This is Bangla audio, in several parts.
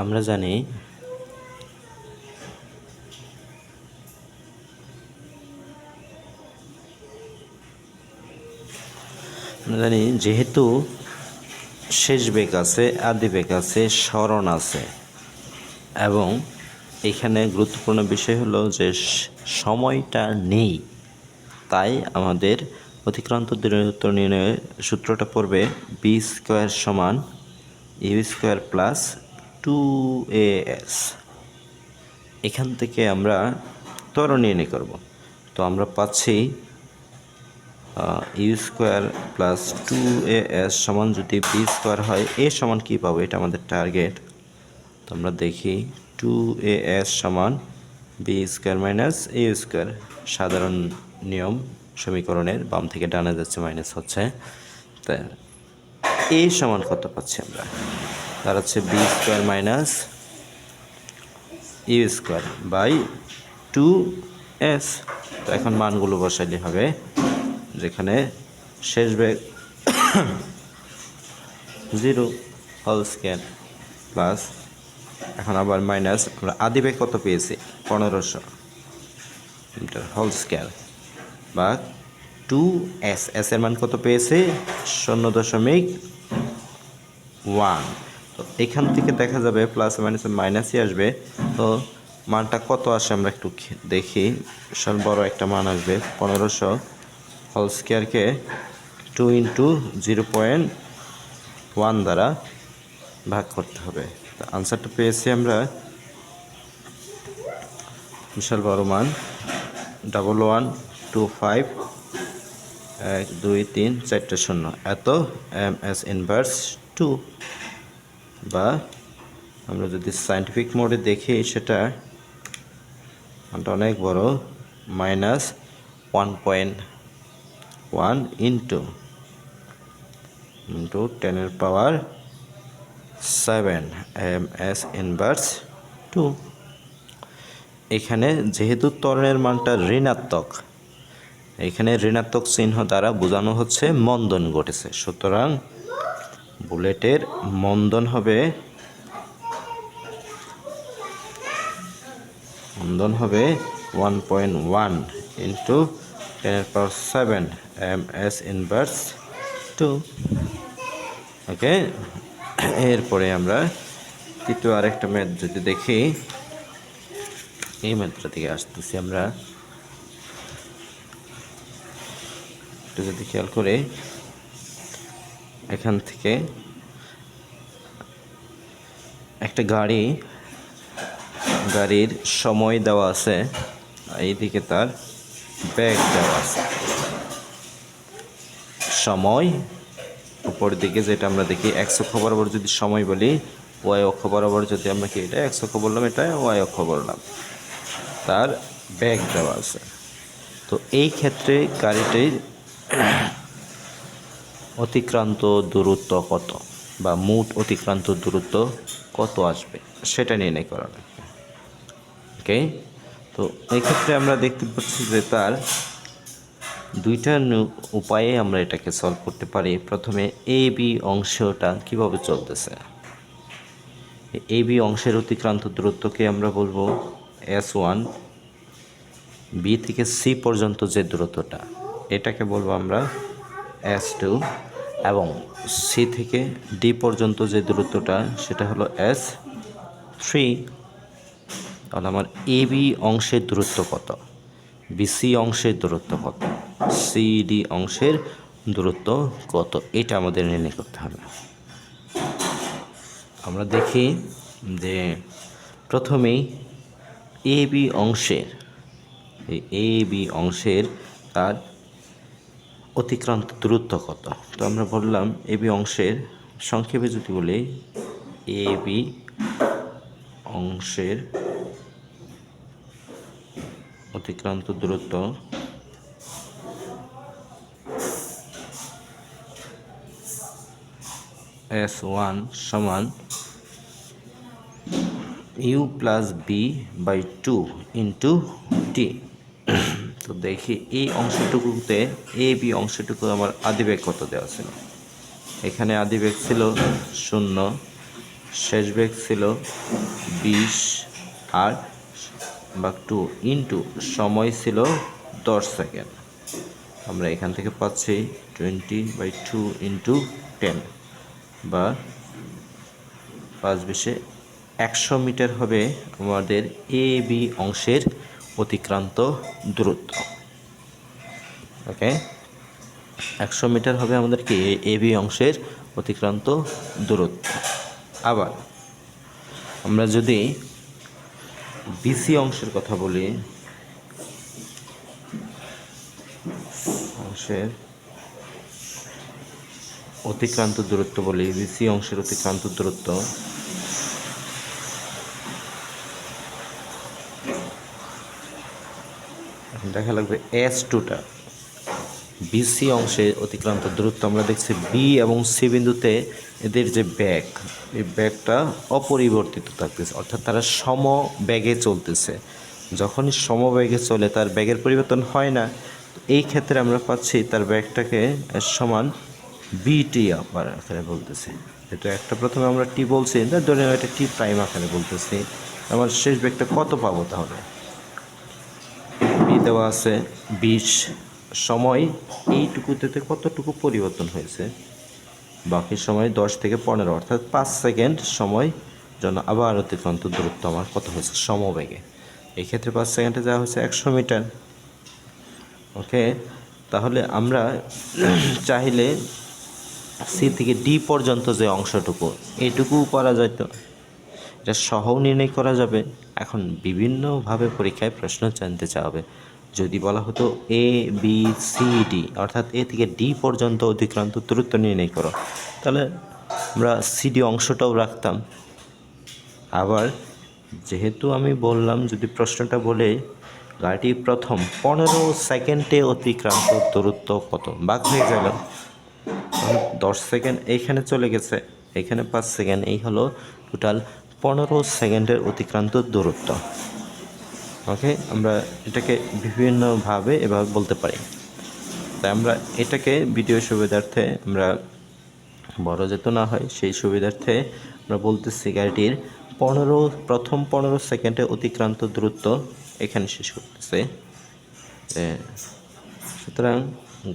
আমরা জানি যেহেতু শেষ বেগ আছে, আদি বেগ আছে, স্মরণ আছে, এবং এখানে গুরুত্বপূর্ণ বিষয় হলো যে সময়টা নেই, তাই আমাদের অতিক্রান্ত দূরত্ব নির্ণয়ের সূত্রটা পড়বে বি স্কোয়ার সমান ইউ স্কোয়ার প্লাস 2as। এখান থেকে আমরা ত্বরণ নির্ণয় করব। তো আমরা পাচ্ছি ইউ স্কোয়ার প্লাস 2as সমান যদি বি স্কোয়ার হয়, এ সমান কী পাবো, এটা আমাদের টার্গেট। তো আমরা দেখি 2as সমান বি স্কোয়ার মাইনাস এ স্কোয়ার, সাধারণ নিয়ম সমীকরণের বাম থেকে ডানে যাচ্ছে, মাইনাস হচ্ছে। তাই এ সমান কত পাচ্ছি আমরা, তার হচ্ছে B square minus U square by 2s। তো এখন মানগুলো বসাইলে হবে, যেখানে শেষ বেগ 0 হোল স্কোয়ার প্লাস, এখন আবার মাইনাস, আমরা আদি বেগ কত পেয়েছি 1500 মিটার হোল স্কোয়ার বা 2s, এর মান কত পেয়েছি 0.1। তো এখান থেকে দেখা যাবে প্লাস মাইনাসে মাইনাসই আসবে। তো মানটা কত আসে আমরা একটু দেখি। বিশাল বড় একটা মান আসবে, 1500 হোল স্কোয়ারকে 2 ইন্টু 0.1 দ্বারা ভাগ করতে হবে। তো আনসারটা পেয়েছি আমরা বিশাল বড় মান 1125 1 2 3 4টে শূন্য, এত ms ইনভার্স 2। বা আমরা যদি সায়েন্টিফিক মোডে দেখি, সেটা অনেক বড়, -1.1 ইন্টু 10⁻⁷ ms ইনভার্স 2। এখানে যেহেতু ত্বরণের মানটা ঋণাত্মক, এখানে ঋণাত্মক চিহ্ন দ্বারা বোঝানো হচ্ছে মন্দন ঘটেছে, সুতরাং বুলেটের মন্দন হবে 1.1 ইন্টু 10⁻⁷ ms ইনভার্স 2। ওকে, এরপরে আমরা তৃতীয় আরেকটা ম্যাথ যদি দেখি, এই ম্যাথটা থেকে আসতেছি আমরা একটু যদি খেয়াল করে, এখান থেকে একটা গাড়ির সময় দেওয়া আছে, এইদিকে তার ব্যাগ দেওয়া আছে। সময় উপর দিকে যেটা আমরা দেখি এক্স অক্ষ বরাবর যদি সময় বলি, ওয়াই অক্ষ বরাবর যদি আমরা কি, এটা এক্স অক্ষ বললাম, এটা ওয়াই অক্ষ বললাম, তার ব্যাগ দেওয়া আছে। তো এই ক্ষেত্রে গাড়িটির অতিক্রান্ত দূরত্ব কত, বা মোট অতিক্রান্ত দূরত্ব কত আসবে, সেটা নির্ণয় করা লাগবে। ওকে, তো এই ক্ষেত্রে আমরা দেখতে পাচ্ছি যে তার দুইটা উপায়ে আমরা এটাকে সলভ করতে পারি। প্রথমে এ বি অংশটা কিভাবে চলতেছে, এ বি অংশের অতিক্রান্ত দূরত্বকে আমরা বলবো S1, বি থেকে সি পর্যন্ত যে দূরত্বটা, এটাকে বলবো আমরা S2, এবং সি থেকে ডি পর্যন্ত যে দূরত্বটা, সেটা হলো S3। তাহলে আমার এ বি অংশের দূরত্ব কত, বিসি অংশের দূরত্ব কত, সিডি অংশের দূরত্ব কত, এটা আমাদের নির্ণয় করতে হবে। আমরা দেখি যে প্রথমেই এ বি অংশের তার অতিক্রান্ত দূরত্ব কত। তো আমরা বললাম এ বি অংশের সংক্ষেপে যদি বলি, এ বি অংশের অতিক্রান্ত দূরত্ব S1 সমান u plus v by 2 into t. তো দেখি এই অংশটুকুতে, এ বি অংশটুকু আমার আদিবেগ কত দেওয়া ছিল, এখানে আদিবেগ ছিল 0, শেষ বেগ ছিল 20 আর ভাগ 2 ইন্টু সময় ছিল 10 সেকেন্ড। আমরা এখান থেকে পাচ্ছি 20/2 ইন্টু 10 বা 5×100 মিটার হবে আমাদের এ বি অংশের অতিক্রান্ত দূরত্ব। ওকে, 100 মিটার হবে আমাদের কি এ বি অংশের অতিক্রান্ত দূরত্ব। আবার আমরা যদি বিসি অংশের কথা বলি, অংশের অতিক্রান্ত দূরত্ব বলি, বিসি অংশের অতিক্রান্ত দূরত্ব দেখা লাগবে S2টা। বিসি অংশে অতিক্রান্ত দূরত্ব আমরা দেখছি বি এবং সি বিন্দুতে এদের যে ব্যাগ, এই ব্যাগটা অপরিবর্তিত থাকতেছে, অর্থাৎ তারা সমবেগে চলতেছে। যখনই সমবেগে চলে তার ব্যাগের পরিবর্তন হয় না। এই ক্ষেত্রে আমরা পাচ্ছি তার ব্যাগটাকে সমান বিটি আবার আকারে বলতেছি। যেহেতু একটা প্রথমে আমরা টি বলছি, ধরে নেব এটা টি প্রাইম আকারে বলতেছি। আমার শেষ ব্যাগটা কত পাবো তাহলে? বি দেওয়া আছে 20, সময় এইটুকুতে কতটুকু পরিবর্তন হয়েছে? বাকি সময় 10 থেকে 15, অর্থাৎ 5 সেকেন্ড সময় জন্য আবার অতিক্রান্ত দূরত্ব আমার কত হয়েছে সমবেগে। এই ক্ষেত্রে 5 সেকেন্ডে যাওয়া হয়েছে 100 মিটার। ওকে, তাহলে আমরা চাইলে সি থেকে ডি পর্যন্ত যে অংশটুকু এইটুকু করা যেত, এটা সহও নির্ণয় করা যাবে। এখন বিভিন্নভাবে পরীক্ষায় প্রশ্ন জানতে চাওয়া, যদি বলা হতো এ বি সি ডি, অর্থাৎ এ থেকে ডি পর্যন্ত অতিক্রান্ত দূরত্ব নির্ণয় করো, তাহলে আমরা সিডি অংশটাও রাখতাম। আবার যেহেতু আমি বললাম, যদি প্রশ্নটা বলে গাড়িটি প্রথম 15 সেকেন্ডে অতিক্রান্ত দূরত্ব কত, ভাগ হয়ে গেল 10 সেকেন্ড এইখানে চলে গেছে, এখানে 5 সেকেন্ড, এই হলো টোটাল 15 সেকেন্ডের অতিক্রান্ত দূরত্ব। ওকে, আমরা এটাকে বিভিন্নভাবে এভাবে বলতে পারি। তাই আমরা এটাকে ভিডিও সুবিধার্থে, আমরা বড় যেহেতু না হয় সেই সুবিধার্থে আমরা বলতেছি গাড়িটির প্রথম 15 সেকেন্ডে অতিক্রান্ত দূরত্ব এখানে শেষ করতেছে। সুতরাং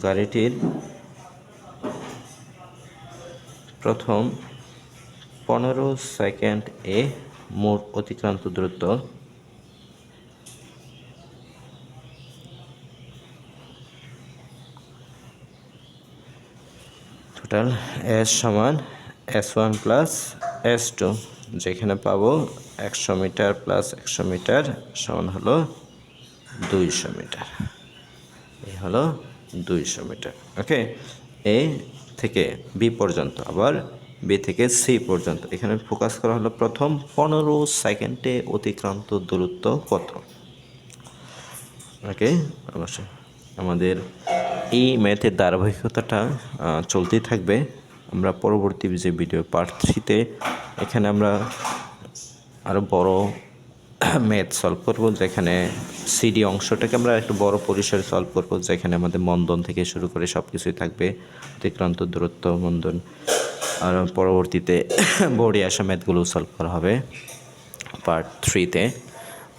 গাড়িটির প্রথম 15 সেকেন্ড এ মোট অতিক্রান্ত দূরত্ব টোটাল এস সমান S1 প্লাস S2, যেখানে পাবো 100 মিটার প্লাস 100 মিটার সমান হলো 200 মিটার। এই হলো 200 মিটার। ওকে, এ থেকে বি পর্যন্ত, আবার বি থেকে সি পর্যন্ত। এখানে ফোকাস করা হলো প্রথম 15 সেকেন্ডে অতিক্রান্ত দূরত্ব কত। ওকে, অবশ্যই আমাদের এই ম্যাথের ধারাবাহিকতাটা চলতেই থাকবে। আমরা পরবর্তী যে ভিডিও পার্ট 3-তে এখানে আমরা আরও বড় ম্যাথ সলভ করব, যেখানে সিডি অংশটাকে আমরা একটু বড় পরিসরে সলভ করব, যেখানে আমাদের মন্দন থেকে শুরু করে সব কিছুই থাকবে, অতিক্রান্ত দূরত্ব, মন্দন। আর পরবর্তীতে বোর্ডে আসা ম্যাথগুলো সলভ করা হবে পার্ট 3-তে।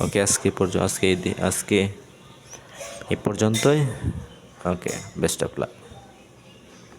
ওকে, আজকে এই পর্যন্তই। ওকে, বেস্ট অফ লাক।